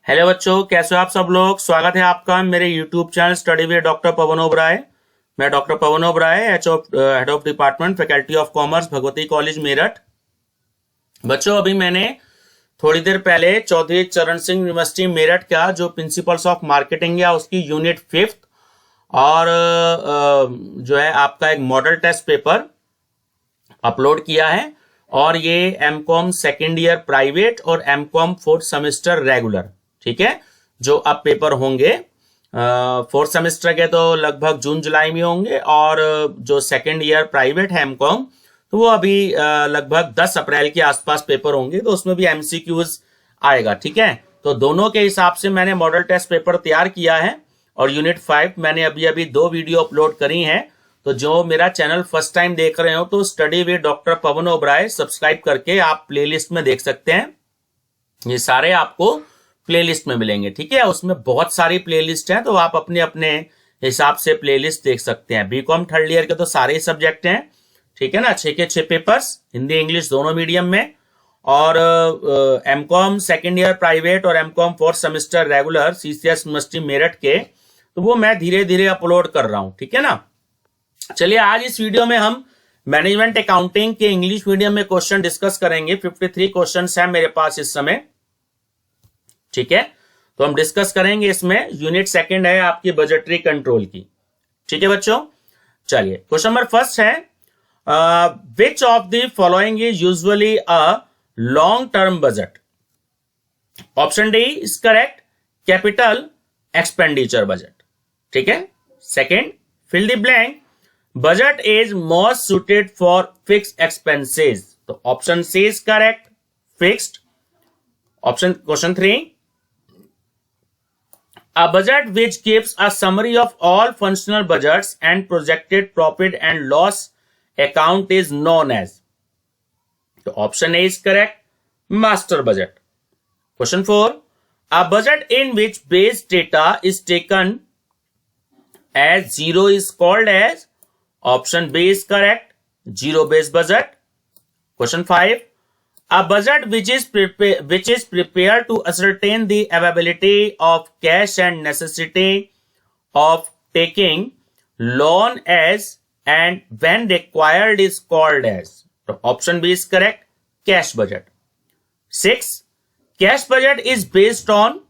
Hello बच्चों, कैसे हो आप सब लोग। स्वागत है आपका मेरे YouTube channel study with doctor Pawan Oberoi. मैं doctor Pawan Oberoi, head of department faculty of commerce, Bhagwati college Meerut. बच्चों, अभी मैंने थोड़ी देर पहले चौधरी चरण सिंह यूनिवर्सिटी मेरठ का जो प्रिंसिपल्स ऑफ मार्केटिंग है उसकी यूनिट 5th और जो है आपका एक मॉडल टेस्ट पेपर अपलोड किया है। और ये एमकॉम सेकेंड ईयर प्राइवेट और एमकॉम 4th सेमेस्टर रेगुलर, ठीक है, जो अब पेपर होंगे 4th सेमेस्टर के तो लगभग जून जुलाई में होंगे, और जो सेकेंड ईयर प्राइवेट है एमकॉम तो वो अभी लगभग 10 अप्रैल के आसपास पेपर होंगे, तो उसमें भी एमसीक्यूज आएगा, ठीक है। तो दोनों के हिसाब से मैंने मॉडल टेस्ट पेपर तैयार किया है और यूनिट 5 मैंने अभी 2 वीडियो अपलोड करी हैं। तो जो मेरा चैनल फर्स्ट टाइम देख रहे हो तो study with doctor Pawan Oberoi subscribe करके आप प्लेलिस्ट में देख सकते हैं। ये सारे आपको प्लेलिस्ट में मिलेंगे, ठीक है। उसमें बहुत सारी प्लेलिस्ट हैं, तो आप अपने अपने हिसाब से प्लेलिस्ट देख सकते हैं। बीकॉम थर्ड ईयर के तो सारे ही सब्जेक्ट हैं, ठीक है ना, 6 के 6 पेपर्स, हिंदी इंग्लिश दोनों मीडियम में। और एमकॉम सेकेंड ईयर प्राइवेट और MCom 4th semester regular CCS university Meerut के, तो वो मैं धीरे धीरे अपलोड कर रहा हूं, ठीक है ना। चलिए, आज इस वीडियो में हम मैनेजमेंट अकाउंटिंग के इंग्लिश मीडियम में क्वेश्चन डिस्कस करेंगे। 53 क्वेश्चन है मेरे पास इस समय, ठीक है। तो हम डिस्कस करेंगे इसमें। यूनिट 2 है आपकी बजटरी कंट्रोल की, ठीक है बच्चों। चलिए, क्वेश्चन नंबर 1 है, which of the following is usually a long term budget. Option D is correct, capital expenditure budget, ठीक है। Second, fill the blank, budget is most suited for fix expenses. तो option C is correct, fixed. Option question 3, a budget which gives a summary of all functional budgets and projected profit and loss account is known as. So option A is correct, master budget. Question 4, a budget in which base data is taken as zero is called as. Option B is correct, zero based budget. Question 5, a budget which is prepared to ascertain the availability of cash and necessity of taking loan as and when required is called as. So option B is correct, cash budget. 6, cash budget is based on.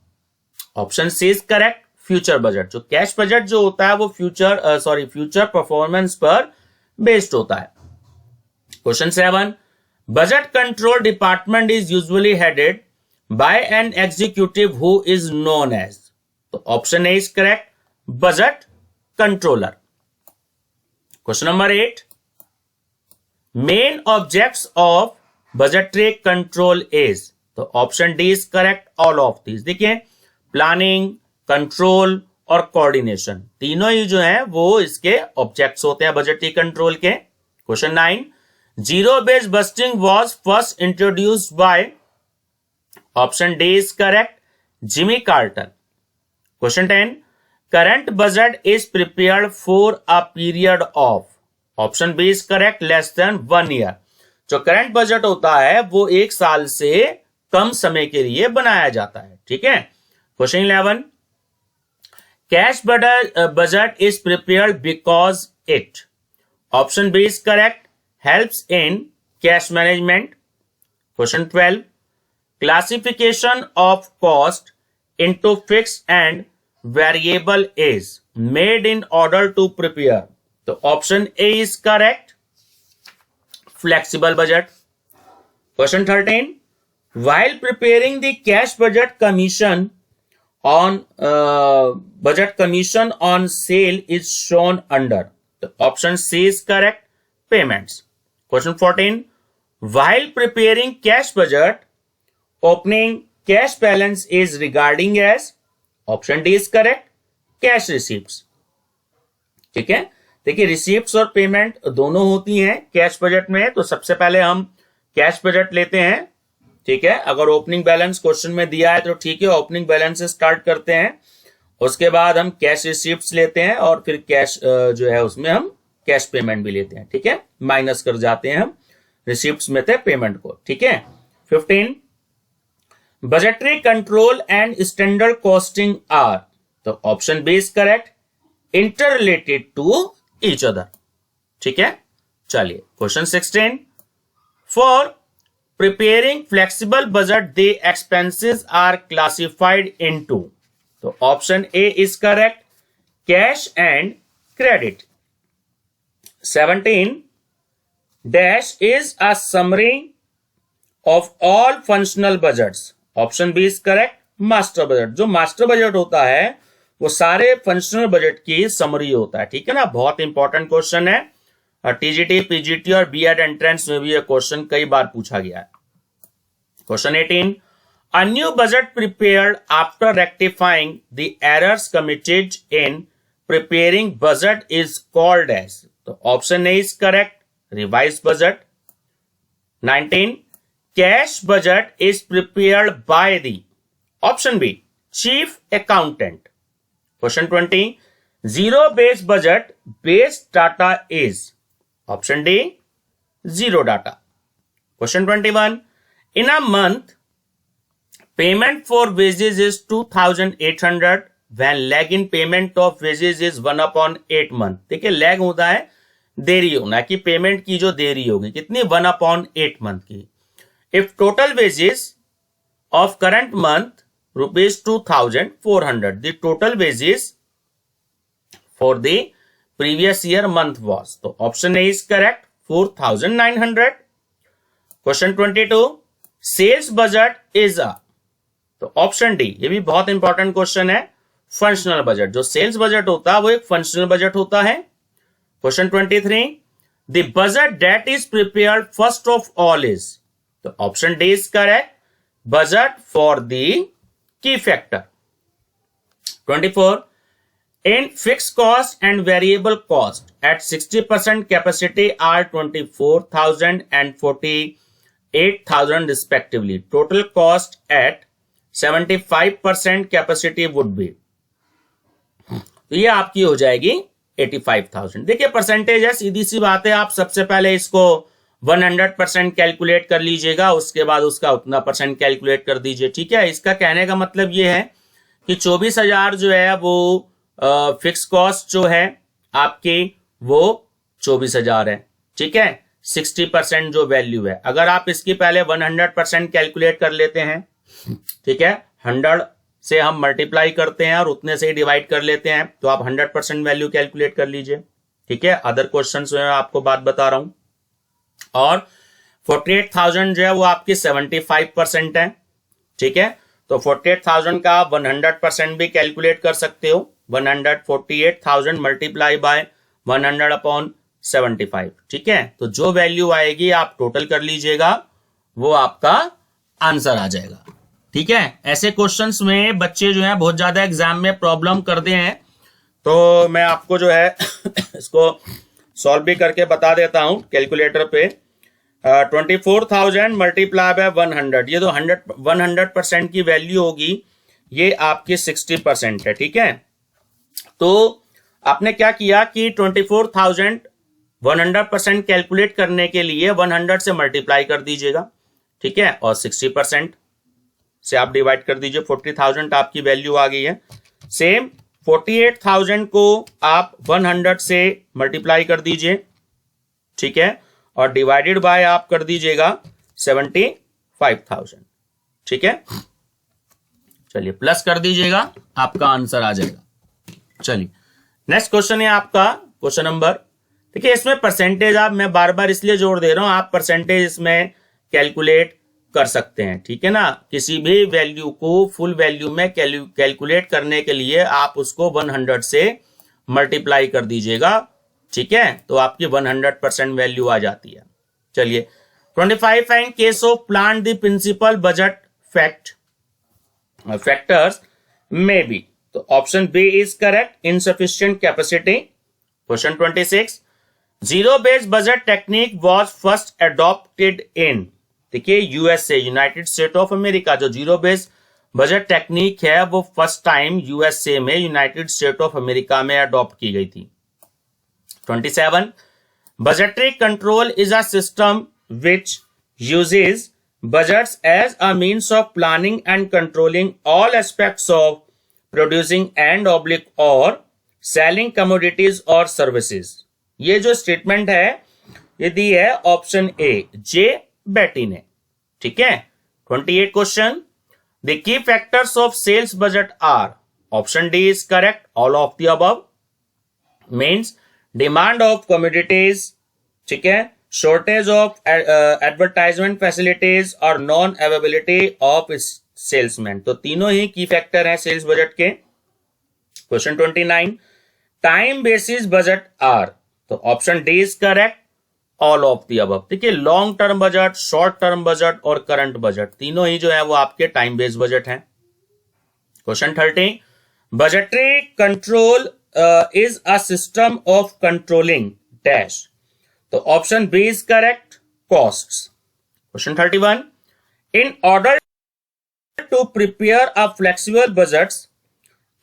Option C is correct, future budget. जो cash budget जो होता है वो future performance पर based होता है। Question 7, budget control department is usually headed by an executive who is known as. So option A is correct, budget controller. Question number 8, main objects of budgetary control is. तो option D is correct, all of these. देखिए, planning, control और coordination तीनों ही जो है वो इसके objects होते हैं बजटरी कंट्रोल के। Question 9, zero based budgeting was first introduced by. Option D is correct, Jimmy Carter. Question 10, current budget is prepared for a period of. Option B is correct, less than 1 year. जो current budget होता है वो 1 साल से कम समय के लिए बनाया जाता है, ठीक है। Question 11, cash budget is prepared because it. Option B is correct, helps in cash management. Question 12, classification of cost into fixed and variable is made in order to prepare. So option A is correct, flexible budget. Question 13, while preparing the cash budget commission on sale is shown under. The option C is correct, payments. Question 14, while preparing cash budget, opening cash balance is regarding as. Option D is correct, cash receipts. ठीक है। देखिए, receipts और payment दोनों होती हैं cash budget में। तो सबसे पहले हम कैश बजट लेते हैं, ठीक है। अगर ओपनिंग बैलेंस क्वेश्चन में दिया है तो ठीक है, ओपनिंग बैलेंस से स्टार्ट करते हैं। उसके बाद हम कैश रिसीप्ट्स लेते हैं और फिर कैश जो है उसमें हम कैश पेमेंट भी लेते हैं, ठीक है। माइनस कर जाते हैं हम रिसीप्ट्स में थे पेमेंट को, ठीक है। 15, budgetary control and standard costing are, तो option B is correct, inter related to each other. ठीक है, चलिए question 16, for preparing flexible budget the expenses are classified into, तो option A is correct, cash and credit. 17, dash is a summary of all functional budgets, option B is correct, master budget. जो master budget होता है वो सारे functional budget की summary होता है। ठीक है ना, बहुत इंपॉर्टेंट क्वेश्चन है, टीजीटी, पीजीटी और बीएड एंट्रेंस में भी यह क्वेश्चन कई बार पूछा गया है। Question 18, a new budget prepared after rectifying the errors committed in preparing budget is called as, तो option A is correct, revise budget. 19, cash budget is prepared by the, option B, chief accountant. Question 20, zero based budget based data is, option D, zero data. Question 21, in a month payment for wages is 2800 when lag in payment of wages is 1/8 month. देखिए lag होता है देरी होना, कि payment की जो देरी होगी कितनी, 1/8 मंथ की। If total wages of current month rupees 2400, the total wages for the previous year month was, तो option A is correct, 4900। Question 22, sales budget is a, तो ऑप्शन डी, ये भी बहुत इंपॉर्टेंट क्वेश्चन है, फंक्शनल बजट। जो sales budget होता है वो एक फंक्शनल बजट होता है। Question 23, the budget that is prepared first of all is, तो option D is correct, budget for the key factor. 24, in fixed cost and variable cost at 60% capacity are 24,000 and 48,000 respectively. Total cost at 75% capacity would be, तो ये आपकी हो जाएगी 85,000। देखिए percentage है, सीधी सी बात है, आप सबसे पहले इसको 100% कैलकुलेट कर लीजिएगा, उसके बाद उसका उतना परसेंट कैलकुलेट कर दीजिए। ठीक है, इसका कहने का मतलब ये है कि 24,000 जो है वो फिक्स कॉस्ट जो है आपकी वो 24,000 है। ठीक है, 60% जो वैल्यू है, अगर आप इसकी पहले 100% कैलकुलेट कर लेते हैं, ठीक है, 100 से हम मल्टीप्लाई करते हैं और उतने से ही डिवाइड कर लेते हैं, तो आप 100% वैल्यू कैलकुलेट कर लीजिए। ठीक है, अदर क्वेश्चन में मैं आपको बात बता रहा हूं। और 48,000 जो है वो आपकी 75% है। ठीक है, तो 48,000 का आप 100% भी कैलकुलेट कर सकते हो, 148,000 मल्टीप्लाई बाय 100/75। ठीक है, तो जो वैल्यू आएगी आप टोटल कर लीजिएगा, वो आपका आंसर आ जाएगा। ठीक है, ऐसे क्वेश्चंस में बच्चे जो है बहुत ज्यादा एग्जाम में प्रॉब्लम करते हैं, तो मैं आपको जो है इसको सॉल्व भी करके बता देता हूं कैलकुलेटर पे। 24,000 मल्टीप्लाई बाय 100, ये तो 100% की वैल्यू होगी, ये आपकी 60% है। ठीक है, तो आपने क्या किया कि 24,000 100% कैलकुलेट करने के लिए 100 से मल्टीप्लाई कर दीजिएगा। ठीक है, और 60% से आप डिवाइड कर दीजिए, 40,000 आपकी वैल्यू आ गई है। सेम 48,000 को आप 100 से मल्टीप्लाई कर दीजिए। ठीक है, और डिवाइडेड बाय आप कर दीजिएगा 75,000। ठीक है, चलिए प्लस कर दीजिएगा, आपका आंसर आ जाएगा। चलिए नेक्स्ट क्वेश्चन है आपका क्वेश्चन नंबर, देखिए इसमें परसेंटेज आप, मैं बार बार इसलिए जोड़ दे रहा हूं, आप परसेंटेज इसमें कैलकुलेट कर सकते हैं। ठीक है ना, किसी भी वैल्यू को फुल वैल्यू में कैलकुलेट करने के लिए आप उसको 100 से मल्टीप्लाई कर दीजिएगा। ठीक है, तो आपकी 100% वैल्यू आ जाती है। चलिए 25 find case of plant the principal budget factors में बी, तो option B is correct, insufficient capacity. Question 26, zero based budget technique was first adopted in, देखिए USA, United State of America. जो जीरो बेस्ड बजट टेक्निक है वो first time USA में, United State of America में adopt की गई थी। 27, budgetary control is a system which uses budgets as a means of planning and controlling all aspects of producing and oblique or selling commodities or services. ये जो statement है ये दी है option A जे बेटी ने. ठीक है. 28 question. The key factors of sales budget are. Option D is correct. All of the above. Means demand of commodities. ठीक है. शॉर्टेज ऑफ एडवर्टाइजमेंट फैसिलिटीज और नॉन अवेलेबिलिटी ऑफ सेल्समैन. तो तीनों ही की फैक्टर हैं सेल्स बजट के. Question 29. Time basis budget are. तो option D is correct. All of the above. देखिए long term budget, short term budget और current budget तीनों ही जो है वो आपके टाइम बेस्ड बजट हैं. Question 30. Budgetary control is a system of controlling dash. तो option B is correct. Costs. Question 31. In order to prepare a flexible budgets,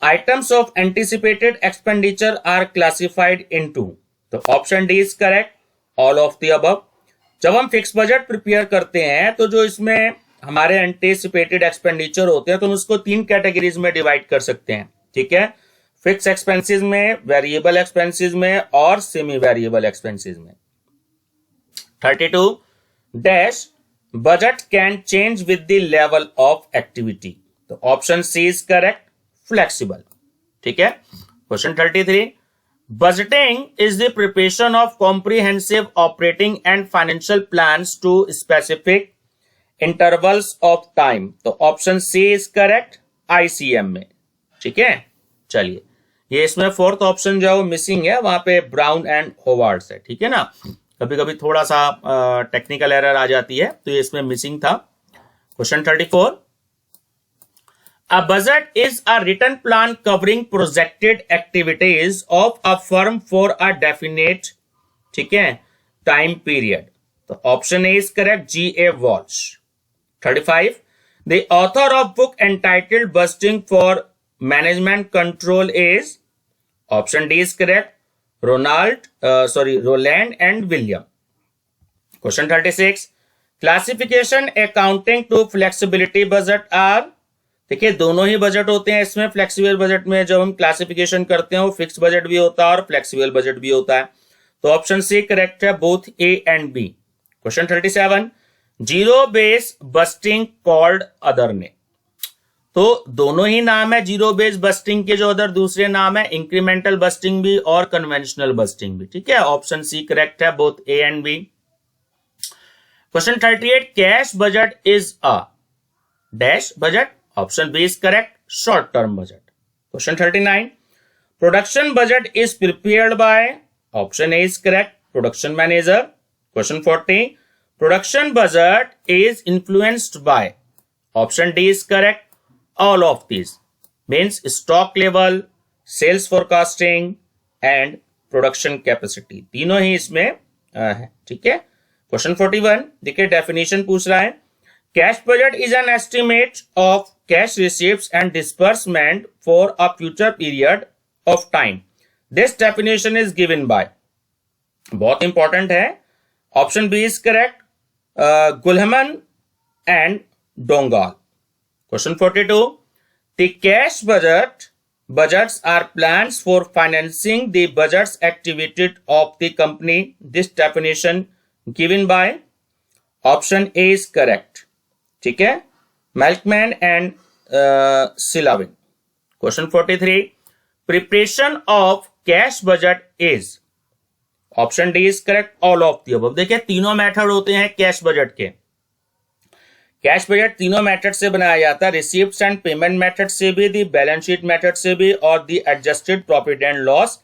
items of anticipated expenditure are classified into. तो option D is correct. All of the above. जब हम fix budget prepare करते हैं तो जो इसमें हमारे anticipated expenditure होते हैं तो हम उसको 3 कैटेगरीज में डिवाइड कर सकते हैं. ठीक है. फिक्स एक्सपेंसेस में, वेरिएबल एक्सपेंसेस में और सेमी वेरिएबल एक्सपेंसेस में. 32. Dash budget can change with the level of activity. तो option C is correct. Flexible. ठीक है. Question 33. Budgeting is the preparation of comprehensive operating and financial plans to specific intervals of time. तो option C is correct. ICM में. ठीक है. चलिए ये इसमें फोर्थ ऑप्शन जो है वो मिसिंग है, वहां पे ब्राउन एंड होवार्ड्स है. ठीक है ना. कभी कभी थोड़ा सा टेक्निकल एरर आ जाती है तो ये इसमें मिसिंग था. Question 34. A budget is a written plan covering projected activities of a firm for a definite, ठीक है, time period. तो option A is correct. G.A. Walsh. 35. The author of book entitled Budgeting for Management Control is. Option D is correct. Roland and William. Question 36. Classification accounting to flexibility budget are. देखिए दोनों ही budget होते हैं इसमें. Flexible budget में जब हम classification करते हैं वो फिक्स बजट भी होता है और फ्लेक्सिबल बजट भी होता है. तो ऑप्शन सी करेक्ट है. Both A and B. Question 37. Zero base budgeting called other ने. तो दोनों ही नाम है जीरो बेस बस्टिंग के. जो अदर दूसरे नाम है इंक्रीमेंटल बस्टिंग भी और कन्वेंशनल बस्टिंग भी. ठीक है. ऑप्शन सी करेक्ट है. Both A and B. Question 38. Cash budget is a dash budget. Option B is correct. Short term budget. Question 39. Production budget is prepared by. Option A is correct. Production manager. Question 40. Production budget is influenced by. Option D is correct. All of these. Means stock level, sales forecasting and production capacity. तीनों ही इसमें है. ठीक है. Question 41. देखिए definition पूछ रहा है. Cash budget is an estimate of cash receipts and disbursement for a future period of time. This definition is given by. बहुत इंपॉर्टेंट है. Option B is correct. गुलहमन एंड डोंगाल. Question 42. The cash budgets are plans for financing the budget's activity of the company. This definition given by. Option A is correct. ठीक है. मेल्कमैन and सिलाविन. Question 43. Preparation of cash budget is. Option D is correct. All of the above. देखिए तीनों method होते हैं cash budget के. Cash budget तीनों मेथड से बनाया जाता है. रिसीप्ट्स एंड पेमेंट मेथड से भी, दी बैलेंस शीट मेथड से भी और the adjusted profit and loss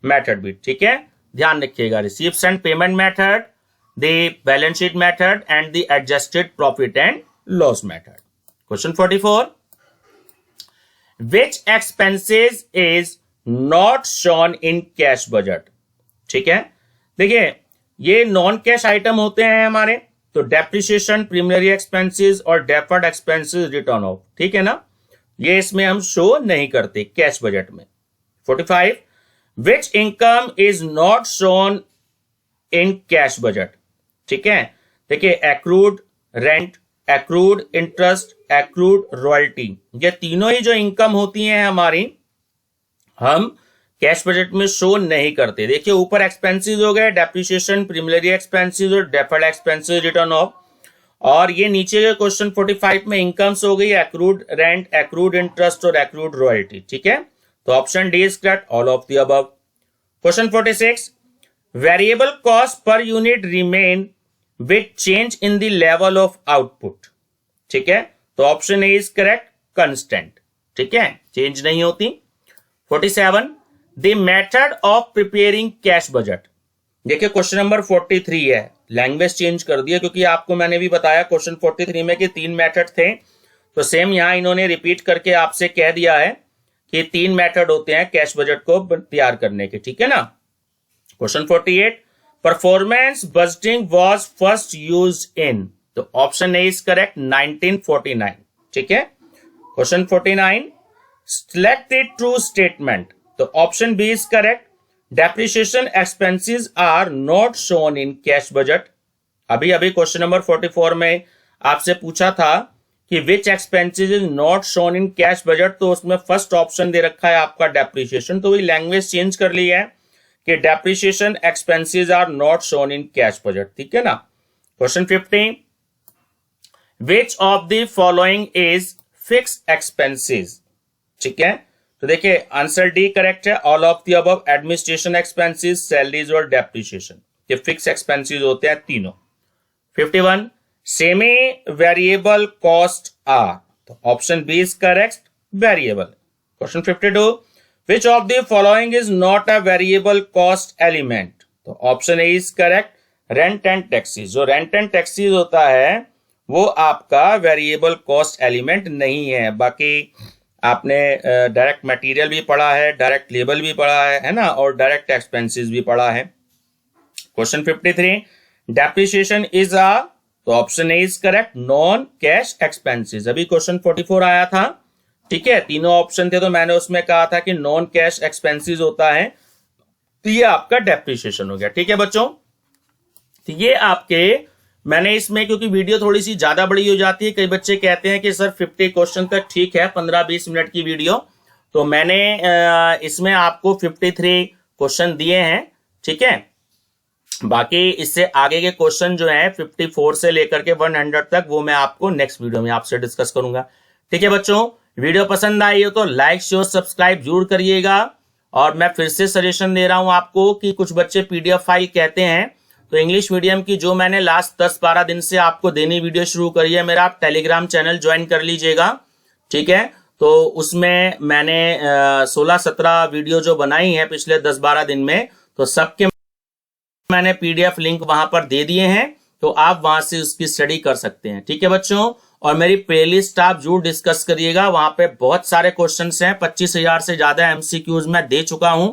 method भी. ठीक है. ध्यान रखिएगा. Receipts and payment method, the balance sheet method and the adjusted profit and loss method. Question 44. Which expenses is not shown in cash budget? ठीक है. देखिए ये नॉन कैश आइटम होते हैं हमारे. तो डेप्रिसिएशन, प्रीमियरी एक्सपेंसेस और डेफर्ड एक्सपेंसेस रिटर्न ऑफ. ठीक है ना. ये इसमें हम शो नहीं करते कैश बजट में. 45. Which income is not shown in cash budget? ठीक है. देखिए accrued rent, accrued interest, accrued royalty, ये तीनों ही जो इनकम होती हैं हमारी, हम कैश बजट में शो नहीं करते। देखिए ऊपर एक्सपेंसेस हो गए, डेप्रिसिएशन, प्रीमिलरी एक्सपेंसेस और डेफर्ड एक्सपेंसेस रिटर्न ऑफ, और ये नीचे के क्वेश्चन 45 में इनकम्स हो गई, एक्रूड रेंट, एक्रूड इंटरेस्ट और एक्रूड रॉयल्टी। ठीक है, तो option D is correct, all of the above. Question 46, variable cost per unit remain with change in the level of output. ठीक है, तो option A is correct, constant. ठीक है, change नहीं होती। 47, the method of preparing cash budget. देखिए question number 43 है, language change कर दिया क्योंकि आपको मैंने भी बताया क्वेश्चन 43 में कि 3 मेथड थे, तो सेम यहां इन्होंने रिपीट करके आपसे कह दिया है कि 3 मेथड होते हैं कैश बजट को तैयार करने के। ठीक है ना। Question 48, performance budgeting was first used in, तो ऑप्शन ए इज करेक्ट, 1949। ठीक है। Question 49, select the true statement, तो option B is correct, depreciation expenses are not shown in cash budget. अभी अभी क्वेश्चन नंबर 44 में आपसे पूछा था कि which expenses is not shown in cash budget, तो उसमें फर्स्ट ऑप्शन दे रखा है आपका डेप्रिसिएशन, तो वही लैंग्वेज चेंज कर ली है कि depreciation expenses are not shown in cash budget. ठीक है ना। Question 50, which of the following is fixed expenses. ठीक है, तो देखिए आंसर डी करेक्ट है, all of the above, administration expenses, salaries और डेप्रिसिएशन, ये फिक्स एक्सपेंसेस होते हैं तीनों। 51, सेमी वेरिएबल कॉस्ट आर, तो option B is correct, variable. Question 52, which of the following is not a variable cost element, तो option A is correct, rent and taxes. जो rent and taxes होता है वो आपका वेरिएबल कॉस्ट एलिमेंट नहीं है। बाकी आपने डायरेक्ट मटेरियल भी पढ़ा है, डायरेक्ट लेबर भी पढ़ा है ना, और डायरेक्ट एक्सपेंसेस भी पढ़ा है। क्वेश्चन 53, डेप्रिसिएशन इज अ, तो option A is correct, non cash expenses. अभी क्वेश्चन 44 आया था। ठीक है, तीनों ऑप्शन थे तो मैंने उसमें कहा था कि नॉन कैश एक्सपेंसेस होता है, तो ये आपका डेप्रिसिएशन हो गया। ठीक है बच्चों, तो ये आपके, मैंने इसमें क्योंकि वीडियो थोड़ी सी ज्यादा बड़ी हो जाती है, कई बच्चे कहते हैं कि सर 50 क्वेश्चन तक ठीक है, 15-20 मिनट की वीडियो, तो मैंने इसमें आपको 53 क्वेश्चन दिए हैं। ठीक है, बाकी इससे आगे के क्वेश्चन जो है 54 से लेकर के 100 तक, वो मैं आपको नेक्स्ट वीडियो में आपसे डिस्कस करूंगा। ठीक है बच्चों, वीडियो पसंद आई हो तो लाइक शेयर सब्सक्राइब जरूर करिएगा। और मैं फिर से सजेशन दे रहा हूं आपको कि कुछ बच्चे पीडीएफ फाइल कहते हैं, तो इंग्लिश मीडियम की जो मैंने लास्ट 10-12 दिन से आपको देनी वीडियो शुरू करी है, मेरा आप टेलीग्राम चैनल ज्वाइन कर लीजिएगा। ठीक है, तो उसमें मैंने 16-17 वीडियो जो बनाई है पिछले 10-12 दिन में, तो सबके मैंने पीडीएफ लिंक वहां पर दे दिए हैं, तो आप वहां से उसकी स्टडी कर सकते हैं। ठीक है बच्चों, और मेरी प्लेलिस्ट आप जरूर डिस्कस करिएगा, वहां पे बहुत सारे क्वेश्चंस हैं, 25,000 से ज्यादा एमसीक्यूज मैं दे चुका हूं,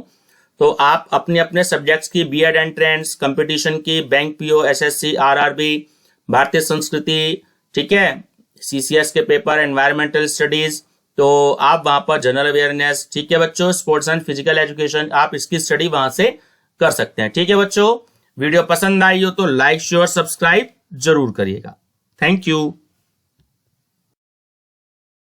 तो आप अपने अपने सब्जेक्ट्स की, बीएड एंट्रेंस, कंपटीशन की, बैंक पीओ, एसएससी, आरआरबी, भारतीय संस्कृति, ठीक है, सीसीएस के पेपर, एनवायरमेंटल स्टडीज, तो आप वहां पर जनरल अवेयरनेस, ठीक है बच्चों, स्पोर्ट्स एंड फिजिकल एजुकेशन, आप इसकी स्टडी वहां से कर सकते हैं। ठीक है बच्चों, वीडियो पसंद आई हो तो लाइक शेयर सब्सक्राइब जरूर करिएगा। Thank you.